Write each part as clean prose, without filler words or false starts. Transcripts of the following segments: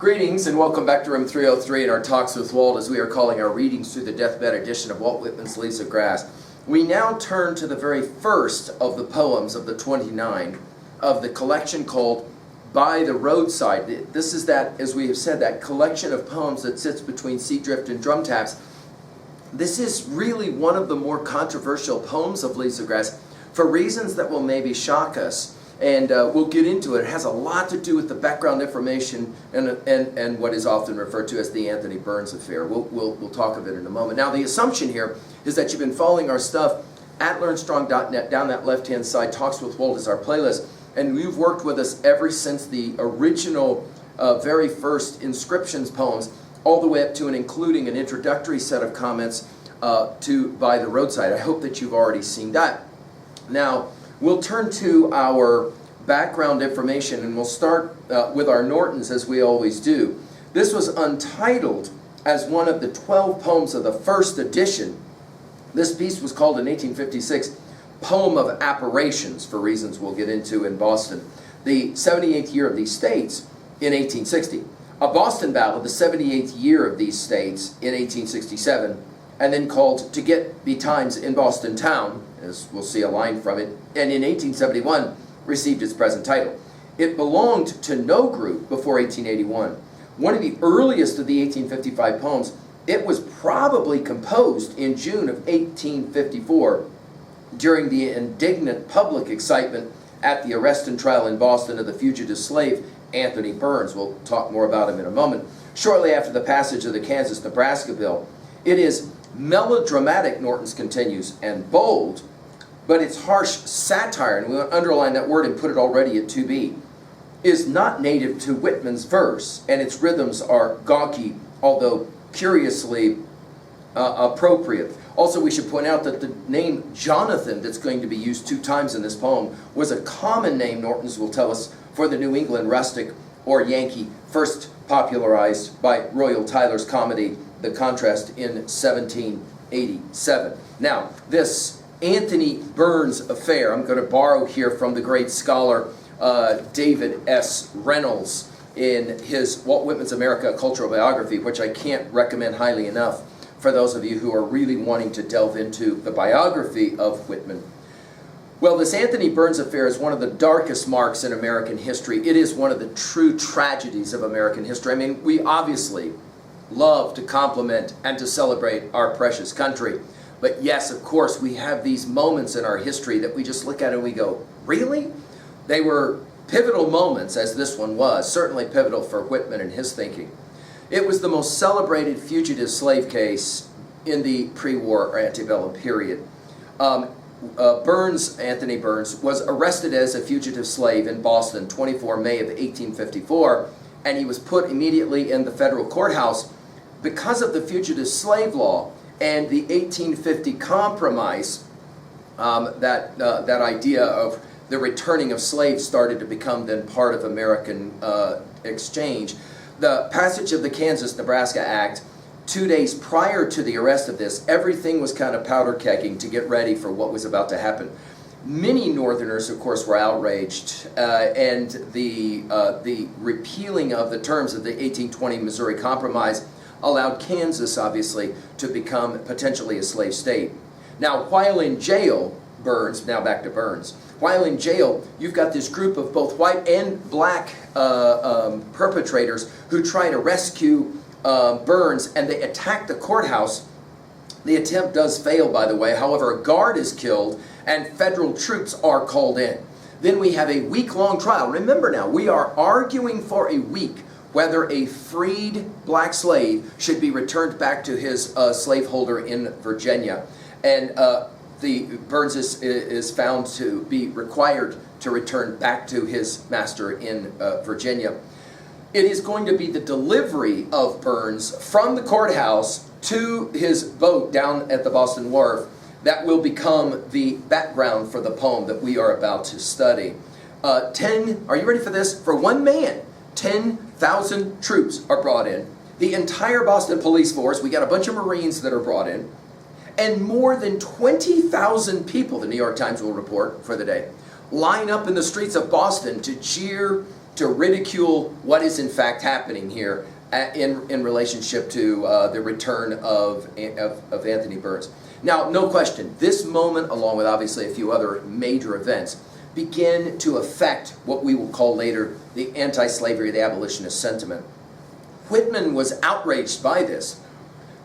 Greetings and welcome back to Room 303 in our Talks with Walt, as we are calling our readings through the deathbed edition of Walt Whitman's Leaves of Grass. We now turn to the very first of the poems of the 29 of the collection called By the Roadside. This is that, as we have said, that collection of poems that sits between Sea Drift and Drum Taps. This is really one of the more controversial poems of Leaves of Grass for reasons that will maybe shock us. And we'll get into it. It has a lot to do with the background information and what is often referred to as the Anthony Burns affair. We'll talk of it in a moment. Now, the assumption here is that you've been following our stuff at learnstrong.net. Down that left-hand side, Talks with Walt is our playlist. And you've worked with us ever since the original, very first inscriptions poems, all the way up to and including an introductory set of comments to By the Roadside. I hope that you've already seen that. Now, we'll turn to our background information, and we'll start with our Nortons, as we always do. This was untitled as one of the 12 poems of the first edition. This piece was called in 1856, Poem of Apparitions, for reasons we'll get into in Boston. The 78th year of these states in 1860. A Boston ballad, the 78th year of these states in 1867, and then called To Get Betimes in Boston Town, as we'll see a line from it, and in 1871 received its present title. It belonged to no group before 1881. One of the earliest of the 1855 poems, it was probably composed in June of 1854 during the indignant public excitement at the arrest and trial in Boston of the fugitive slave Anthony Burns. We'll talk more about him in a moment. Shortly after the passage of the Kansas-Nebraska bill. It is melodramatic, Norton's continues, and bold, but its harsh satire, and we'll underline that word and put it already at 2B, is not native to Whitman's verse, and its rhythms are gawky, although curiously appropriate. Also, we should point out that the name Jonathan that's going to be used 2 times in this poem was a common name, Norton's will tell us, for the New England rustic or Yankee, first popularized by Royal Tyler's comedy, The Contrast, in 1787. Now, this Anthony Burns affair, I'm going to borrow here from the great scholar David S. Reynolds in his Walt Whitman's America Cultural Biography, which I can't recommend highly enough for those of you who are really wanting to delve into the biography of Whitman. Well, this Anthony Burns affair is one of the darkest marks in American history. It is one of the true tragedies of American history. I mean, we obviously love to compliment and to celebrate our precious country. But yes, of course, we have these moments in our history that we just look at and we go, really? They were pivotal moments, as this one was, certainly pivotal for Whitman and his thinking. It was the most celebrated fugitive slave case in the pre-war or antebellum period. Anthony Burns, was arrested as a fugitive slave in Boston, 24 May of 1854, and he was put immediately in the federal courthouse because of the fugitive slave law and the 1850 compromise. That idea of the returning of slaves started to become then part of American exchange. The passage of the Kansas-Nebraska Act, 2 days prior to the arrest of this, everything was kind of powder kegging to get ready for what was about to happen. Many Northerners, of course, were outraged, and the repealing of the terms of the 1820 Missouri Compromise allowed Kansas, obviously, to become potentially a slave state. Now, while in jail, Burns, now back to Burns, while in jail, you've got this group of both white and black perpetrators who try to rescue Burns, and they attack the courthouse. The attempt does fail, by the way. However, a guard is killed, and federal troops are called in. Then we have a week-long trial. Remember now, we are arguing for a week whether a freed black slave should be returned back to his slaveholder in Virginia. And Burns is found to be required to return back to his master in Virginia. It is going to be the delivery of Burns from the courthouse to his boat down at the Boston Wharf that will become the background for the poem that we are about to study. Are you ready for this? For one man, 10,000 troops are brought in. The entire Boston police force, we got a bunch of Marines that are brought in, and more than 20,000 people, the New York Times will report for the day, line up in the streets of Boston to cheer to ridicule what is in fact happening here in relationship to the return of Anthony Burns. Now, no question, this moment, along with obviously a few other major events, begin to affect what we will call later the anti-slavery, the abolitionist sentiment. Whitman was outraged by this,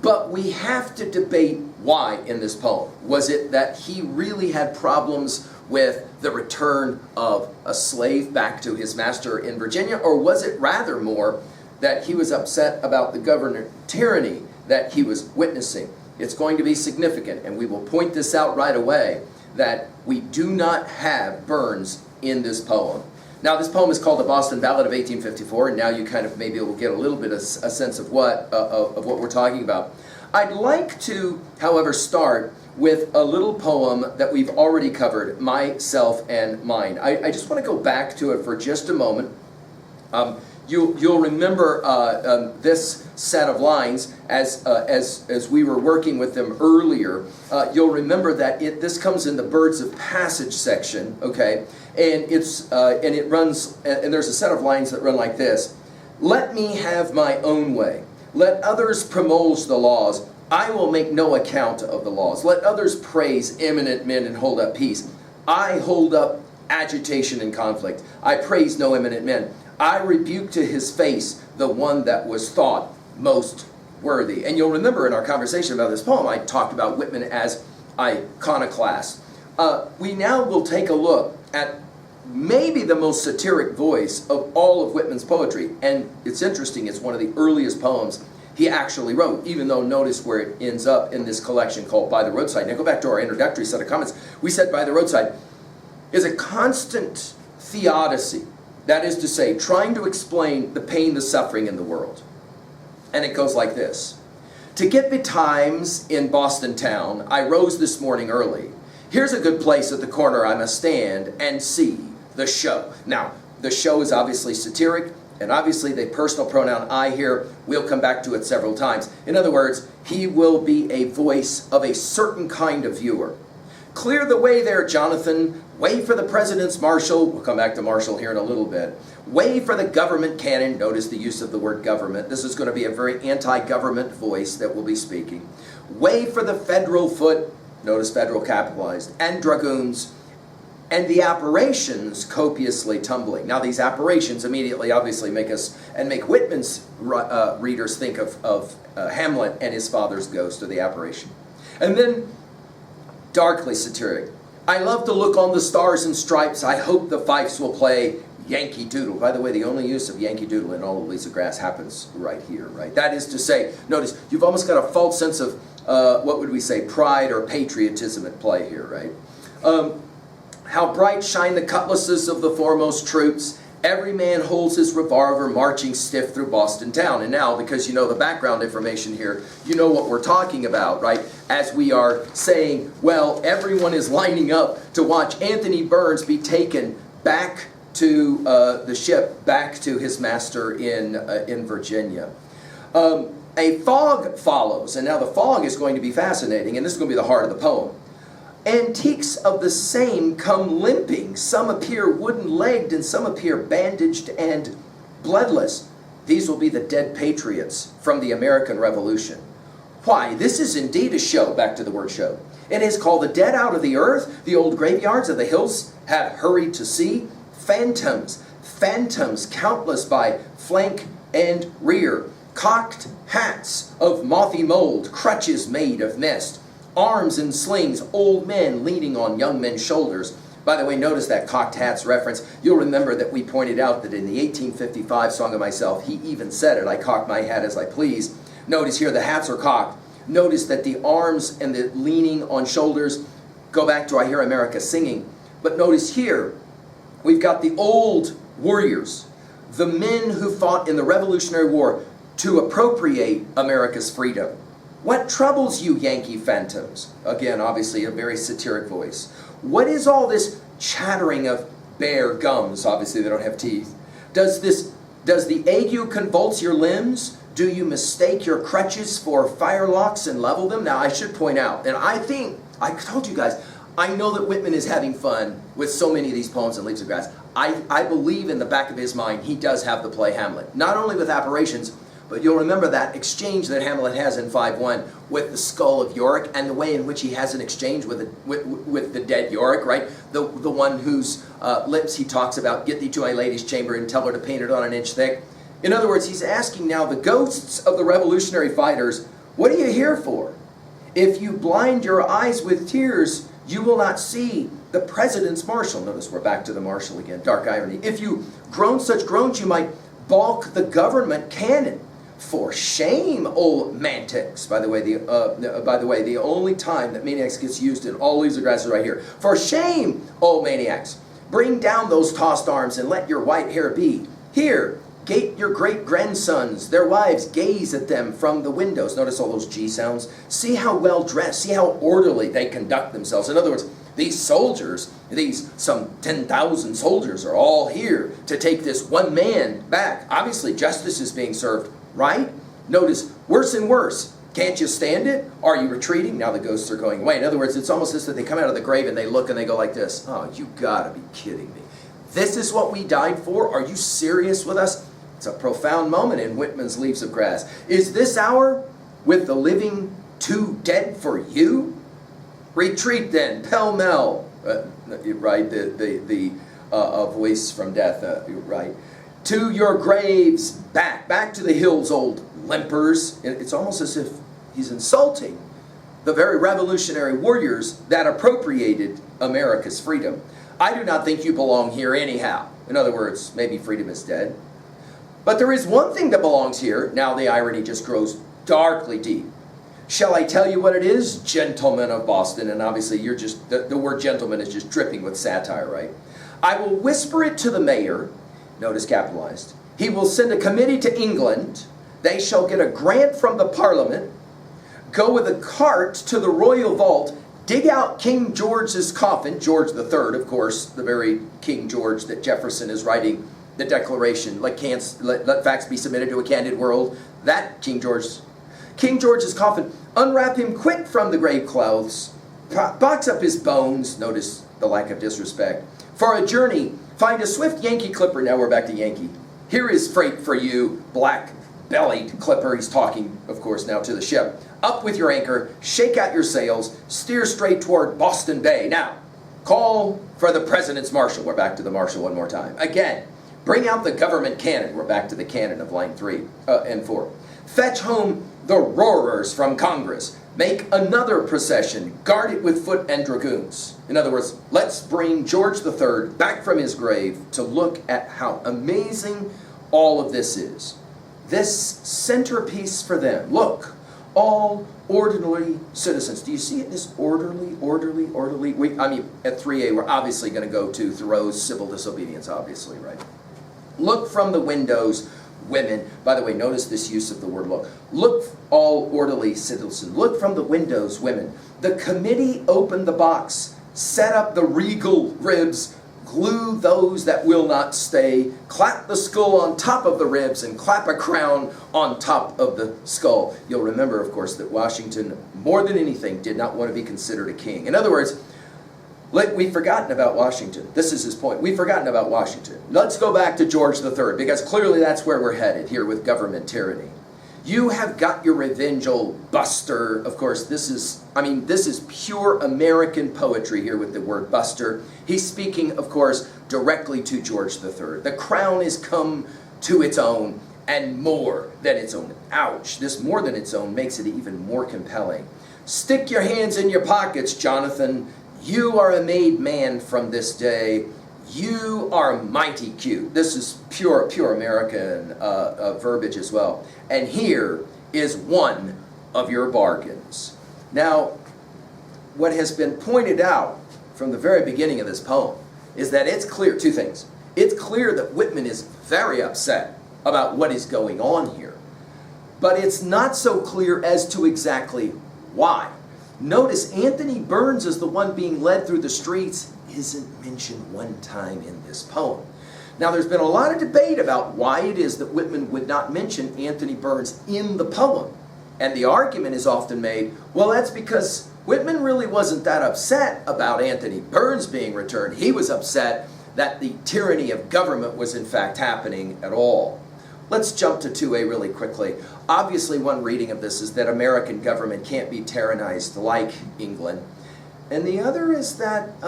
but we have to debate why in this poem. Was it that he really had problems with the return of a slave back to his master in Virginia, or was it rather more that he was upset about the government tyranny that he was witnessing? It's going to be significant, and we will point this out right away, that we do not have Burns in this poem. Now, this poem is called the Boston Ballad of 1854, and now you kind of maybe will get a little bit of a sense of what we're talking about. I'd like to, however, start with a little poem that we've already covered, Myself and Mine. I just want to go back to it for just a moment. You'll remember this set of lines as we were working with them earlier. You'll remember that this comes in the Birds of Passage section, okay? And it runs, and there's a set of lines that run like this: "Let me have my own way. Let others promulge the laws. I will make no account of the laws. Let others praise eminent men and hold up peace. I hold up agitation and conflict. I praise no eminent men. I rebuke to his face the one that was thought most worthy." And you'll remember in our conversation about this poem, I talked about Whitman as iconoclast. We now will take a look at maybe the most satiric voice of all of Whitman's poetry. And it's interesting, it's one of the earliest poems he actually wrote, even though notice where it ends up in this collection called By the Roadside. Now go back to our introductory set of comments. We said By the Roadside is a constant theodicy. That is to say, trying to explain the pain, the suffering in the world. And it goes like this: "To get betimes in Boston town, I rose this morning early. Here's a good place at the corner I must stand and see the show." Now, the show is obviously satiric, and obviously the personal pronoun I here, we'll come back to it several times. In other words, he will be a voice of a certain kind of viewer. "Clear the way there, Jonathan. Way for the president's marshal." We'll come back to marshal here in a little bit. "Way for the government cannon." Notice the use of the word government. This is going to be a very anti-government voice that will be speaking. "Way for the federal foot." Notice federal capitalized. "And dragoons. And the apparitions copiously tumbling." Now these apparitions immediately obviously make Whitman's readers think of Hamlet and his father's ghost, or the apparition. And then darkly satiric: "I love to look on the stars and stripes. I hope the fifes will play Yankee Doodle." By the way, the only use of Yankee Doodle in all of Lisa Grass happens right here, right? That is to say, notice, you've almost got a false sense of, what would we say, pride or patriotism at play here, right? "How bright shine the cutlasses of the foremost troops. Every man holds his revolver, marching stiff through Boston town." And now, because you know the background information here, you know what we're talking about, right? As we are saying, well, everyone is lining up to watch Anthony Burns be taken back to the ship, back to his master in Virginia. A fog follows, and now the fog is going to be fascinating, and this is going to be the heart of the poem. "Antiques of the same come limping. Some appear wooden-legged, and some appear bandaged and bloodless. These will be the dead patriots from the American Revolution. Why, this is indeed a show," back to the word show. "It is called the dead out of the earth. The old graveyards of the hills have hurried to see. Phantoms, phantoms countless by flank and rear. Cocked hats of mothy mold, crutches made of mist. Arms and slings, old men leaning on young men's shoulders." By the way, notice that cocked hats reference. You'll remember that we pointed out that in the 1855 Song of Myself, he even said it: "I cock my hat as I please." Notice here the hats are cocked. Notice that the arms and the leaning on shoulders go back to I Hear America Singing. But notice here, we've got the old warriors, the men who fought in the Revolutionary War to appropriate America's freedom. "What troubles you, Yankee phantoms?" Again, obviously a very satiric voice. "What is all this chattering of bare gums?" Obviously they don't have teeth. Does the ague convulse your limbs? Do you mistake your crutches for firelocks and level them?" Now I should point out, and I think, I told you guys, I know that Whitman is having fun with so many of these poems in Leaves of Grass. I believe in the back of his mind he does have the play Hamlet. Not only with apparitions, but you'll remember that exchange that Hamlet has in 5-1 with the skull of Yorick, and the way in which he has an exchange with the dead Yorick, right? The one whose lips he talks about, get thee to my lady's chamber and tell her to paint it on an inch thick. In other words, he's asking now the ghosts of the revolutionary fighters, what are you here for? If you blind your eyes with tears, you will not see the president's marshal. Notice we're back to the marshal again, dark irony. If you groan such groans, you might balk the government cannon. For shame, O Mantics. By the way, the only time that maniacs gets used in all Leaves of Grass is right here. For shame, O maniacs. Bring down those tossed arms and let your white hair be. Here, gate your great-grandsons, their wives, gaze at them from the windows. Notice all those G sounds. See how well dressed, see how orderly they conduct themselves. In other words, these soldiers, these some 10,000 soldiers are all here to take this one man back. Obviously, justice is being served, right? Notice, worse and worse. Can't you stand it? Are you retreating? Now the ghosts are going away. In other words, it's almost as if they come out of the grave and they look and they go like this. Oh, you gotta be kidding me. This is what we died for? Are you serious with us? It's a profound moment in Whitman's Leaves of Grass. Is this hour with the living too dead for you? Retreat then, pell-mell. Right, the voice from death, right? To your graves, back to the hills, old limpers. It's almost as if he's insulting the very revolutionary warriors that appropriated America's freedom. I do not think you belong here anyhow. In other words, maybe freedom is dead. But there is one thing that belongs here. Now the irony just grows darkly deep. Shall I tell you what it is, gentlemen of Boston? And obviously you're just, the word gentleman is just dripping with satire, right? I will whisper it to the mayor, notice capitalized. He will send a committee to England. They shall get a grant from the Parliament, go with a cart to the royal vault, dig out King George's coffin, George III, of course, the very King George that Jefferson is writing the Declaration, let facts be submitted to a candid world. That King George's coffin, unwrap him quick from the grave clothes, box up his bones, notice the lack of disrespect. For a journey, find a swift Yankee clipper. Now we're back to Yankee. Here is freight for you, black-bellied clipper. He's talking, of course, now to the ship. Up with your anchor, shake out your sails, steer straight toward Boston Bay. Now, call for the president's marshal. We're back to the marshal one more time. Again, bring out the government cannon. We're back to the cannon of line 3 and 4. Fetch home the roarers from Congress. Make another procession. Guard it with foot and dragoons. In other words, let's bring George III back from his grave to look at how amazing all of this is. This centerpiece for them. Look, all ordinary citizens. Do you see it? This orderly. At 3A, we're obviously going to go to Thoreau's civil disobedience, obviously, right? Look from the windows, women. By the way, notice this use of the word look. Look, all orderly citizens. Look from the windows, women. The committee opened the box, set up the regal ribs, glue those that will not stay, clap the skull on top of the ribs, and clap a crown on top of the skull. You'll remember, of course, that Washington, more than anything, did not want to be considered a king. In other words, we've forgotten about Washington. This is his point. We've forgotten about Washington. Let's go back to George III, because clearly that's where we're headed here with government tyranny. You have got your revenge, old buster. Of course, this is pure American poetry here with the word buster. He's speaking, of course, directly to George III. The crown is come to its own, and more than its own. Ouch. This more than its own makes it even more compelling. Stick your hands in your pockets, Jonathan. You are a made man from this day. You are mighty cute. This is pure American verbiage as well. And here is one of your bargains. Now, what has been pointed out from the very beginning of this poem is that it's clear, two things. It's clear that Whitman is very upset about what is going on here. But it's not so clear as to exactly why. Notice Anthony Burns is the one being led through the streets, isn't mentioned one time in this poem. Now there's been a lot of debate about why it is that Whitman would not mention Anthony Burns in the poem. And the argument is often made, well, that's because Whitman really wasn't that upset about Anthony Burns being returned. He was upset that the tyranny of government was in fact happening at all. Let's jump to 2A really quickly. Obviously, one reading of this is that American government can't be tyrannized like England. And the other is that,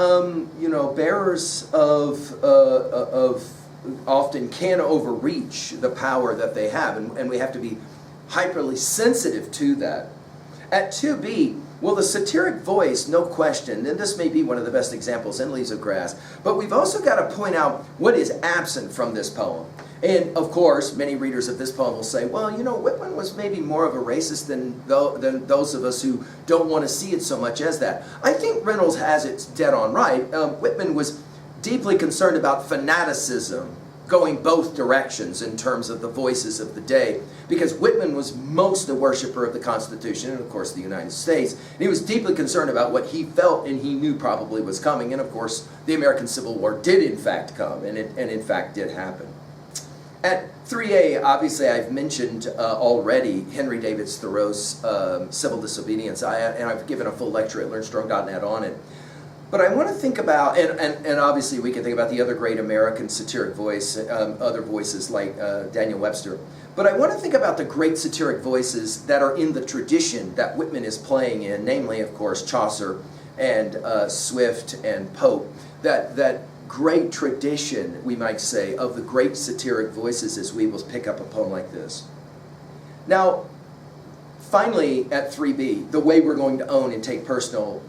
bearers of often can overreach the power that they have, and we have to be hyperly sensitive to that. At 2B, well, the satiric voice, no question, and this may be one of the best examples in Leaves of Grass, but we've also got to point out what is absent from this poem. And of course, many readers of this poem will say, well, Whitman was maybe more of a racist than those of us who don't want to see it so much as that. I think Reynolds has it dead on right. Whitman was deeply concerned about fanaticism going both directions in terms of the voices of the day, because Whitman was most a worshiper of the Constitution and of course the United States, and he was deeply concerned about what he felt and he knew probably was coming, and of course the American Civil War did in fact come, and in fact did happen. At 3A, obviously I've mentioned already Henry David Thoreau's Civil Disobedience, and I've given a full lecture at LearnStrong.net on it. But I want to think about, and obviously we can think about the other great American satiric voice, other voices like Daniel Webster. But I want to think about the great satiric voices that are in the tradition that Whitman is playing in, namely, of course, Chaucer and Swift and Pope. That great tradition, we might say, of the great satiric voices as we will pick up a poem like this. Now, finally, at 3B, the way we're going to own and take personal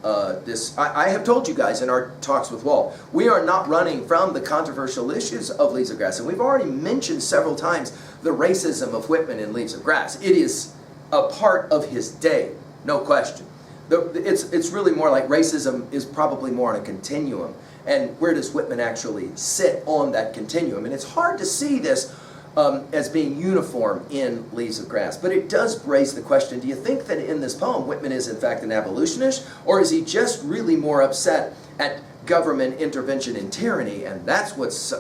this, I have told you guys in our talks with Walt, we are not running from the controversial issues of Leaves of Grass, and we've already mentioned several times the racism of Whitman in Leaves of Grass. It is a part of his day, no question. It's really more like racism is probably more on a continuum, and where does Whitman actually sit on that continuum? And it's hard to see this as being uniform in Leaves of Grass. But it does raise the question, do you think that in this poem Whitman is in fact an abolitionist, or is he just really more upset at government intervention and tyranny, and that's what's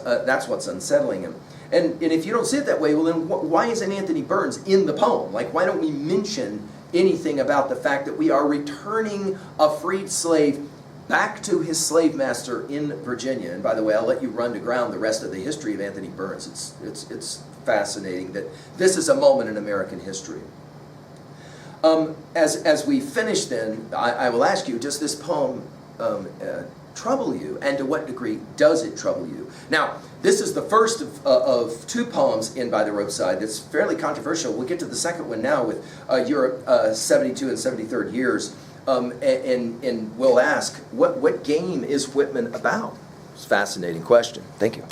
unsettling him? And if you don't see it that way, well then why isn't Anthony Burns in the poem? Like, why don't we mention anything about the fact that we are returning a freed slave back to his slave master in Virginia? And by the way, I'll let you run to ground the rest of the history of Anthony Burns. It's fascinating that this is a moment in American history. As we finish then, I will ask you, does this poem trouble you, and to what degree does it trouble you? Now, this is the first of two poems in By the Roadside that's fairly controversial. We'll get to the second one now with Europe 72 and 73rd years. And we'll ask, what game is Whitman about? It's a fascinating question. Thank you.